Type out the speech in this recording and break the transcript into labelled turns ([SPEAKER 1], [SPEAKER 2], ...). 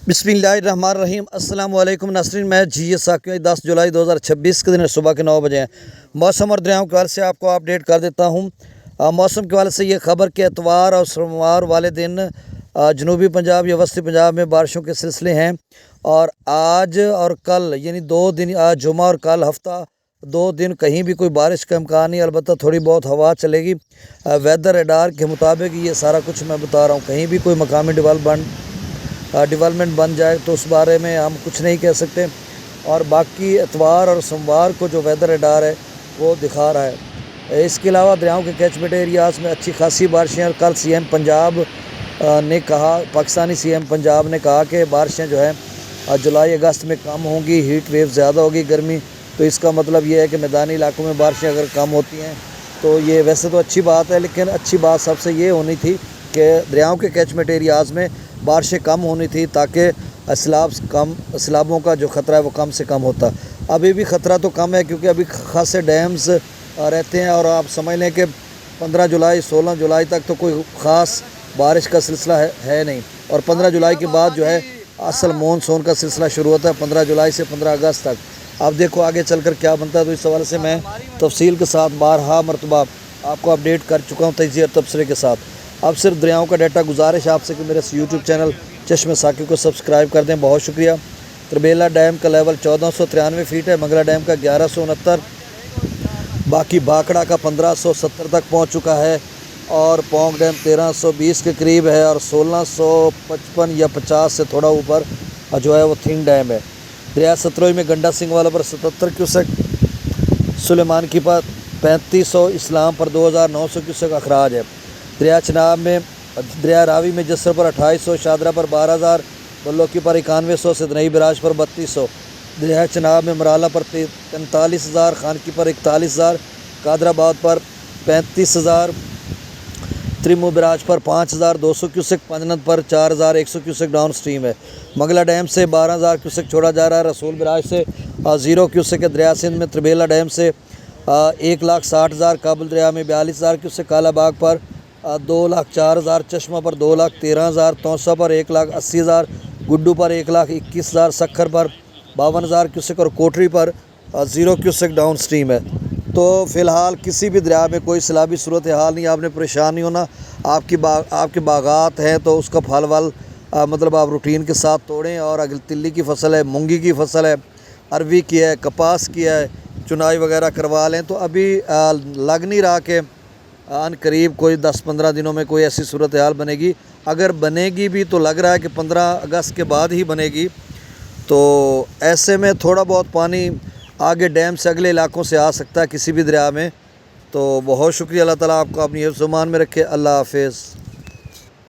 [SPEAKER 1] बिस्मिल्लाहिर्रहमानिर्रहीम। अस्सलाम वालेकुम नाज़रीन, मैं जी साकिया। 10 जुलाई 2026 के दिन सुबह के 9 बजे हैं। मौसम और दरियाओं के हवाले से आपको अपडेट कर देता हूँ। मौसम के हवाले से ये खबर कि एतवार और सोमवार वाले दिन जनूबी पंजाब या वस्ती पंजाब में बारिशों के सिलसिले हैं। और आज और कल यानी 2 दिन, आज जुमा और कल हफ्ता 2 दिन कहीं भी कोई बारिश का इम्कान नहीं, अलबत्ता थोड़ी बहुत हवा चलेगी। वेदर रडार के मुताबिक ये सारा कुछ मैं बता रहा हूँ। कहीं भी कोई मकामी डेवलपमेंट बन जाए तो उस बारे में हम कुछ नहीं कह सकते। और बाकी एतवार और सोमवार को जो वेदर रडार है वो दिखा रहा है। इसके अलावा दरियाओं के कैचमेंट एरियाज़ में अच्छी खासी बारिशें। और कल सीएम पंजाब ने कहा, पाकिस्तानी सीएम पंजाब ने कहा कि बारिशें जो है जुलाई अगस्त में कम होंगी, हीट वेव ज़्यादा होगी, गर्मी। तो इसका मतलब ये है कि मैदानी इलाकों में बारिशें अगर कम होती हैं तो ये वैसे तो अच्छी बात है, लेकिन अच्छी बात सबसे ये होनी थी कि दरियाओं के कैचमेंट एरियाज़ में बारिशें कम होनी थी, ताकि सैलाबों का जो ख़तरा है वो कम से कम होता। अभी भी ख़तरा तो कम है क्योंकि अभी खासे डैम्स रहते हैं। और आप समझ लें कि 15 जुलाई 16 जुलाई तक तो कोई ख़ास बारिश का सिलसिला है नहीं। और 15 जुलाई के बाद जो है असल मानसून का सिलसिला शुरू होता है, 15 जुलाई से 15 अगस्त तक। अब देखो आगे चलकर क्या बनता है। तो इस हवाले से मैं तफसील के साथ बारहा मरतबा आपको अपडेट कर चुका हूँ तजज़िया और तबसरे के साथ। अब सिर्फ दरियाओं का डाटा। गुजारिश आपसे कि मेरे यूट्यूब चैनल चश्मे साकी को सब्सक्राइब कर दें, बहुत शुक्रिया। तरबेला डैम का लेवल 1493 फीट है, मंगला डैम का 1169, बाकी भाखड़ा का 1570 तक पहुंच चुका है। और पौंग डैम 1320 के करीब है। और 1655 या 50 से थोड़ा ऊपर जो है वो थिंग डैम है। दरिया सतलुज में गंडा सिंह वाला पर 77 क्यूसेक, सुलेमान की पर 3500, इस्लाम पर 2900 क्यूसेक अखराज है। दरिया चनाब में, दरिया रावी में जसर पर 2800, शादरा पर 12000, बल्लोकी पर 9100, सिदनई बराज पर 3200। दरिया चनाब में मराला पर 43,000, खानकी पर 41,000, कादराबाद पर 35,000, त्रिमू बराज पर 5,200 क्यूसेक, पंजनद पर 4,100 क्यूसेक डाउन स्ट्रीम है। मंगला डैम से 12,000 क्यूसेक छोड़ा जा रहा है। रसूल बराज से 0 क्यूसेक है। दरिया सिंध में त्रिबेला डैम से 1,60,000, काबुल दरिया में 42,000 क्यूसेक, कालाबाग पर 2,04,000, चश्मा पर 2,13,000, तौसा पर 1,80,000, गुड्डू पर 1,21,000, सखर पर 52,000 क्यूसेक और कोटरी पर 0 क्यूसेक डाउन स्ट्रीम है। तो फ़िलहाल किसी भी दरिया में कोई सैलाबी सूरत हाल नहीं, आपने परेशान नहीं होना। आपके बागात हैं तो उसका फल वल मतलब आप रूटीन के साथ तोड़ें। और अगर तिल्ली की फसल है, मूंगी की फसल है, अरवी की है, कपास की है, चुनाई वगैरह करवा लें। तो अभी लग नहीं रहा कि आन करीब कोई 10-15 दिनों में कोई ऐसी सूरत हाल बनेगी। अगर बनेगी भी तो लग रहा है कि 15 अगस्त के बाद ही बनेगी। तो ऐसे में थोड़ा बहुत पानी आगे डैम से अगले इलाकों से आ सकता है किसी भी दरिया में। तो बहुत शुक्रिया। अल्लाह ताला आपको अपनी हिफ्ज़-ओ-मान में रखे। अल्लाह हाफ़िज़।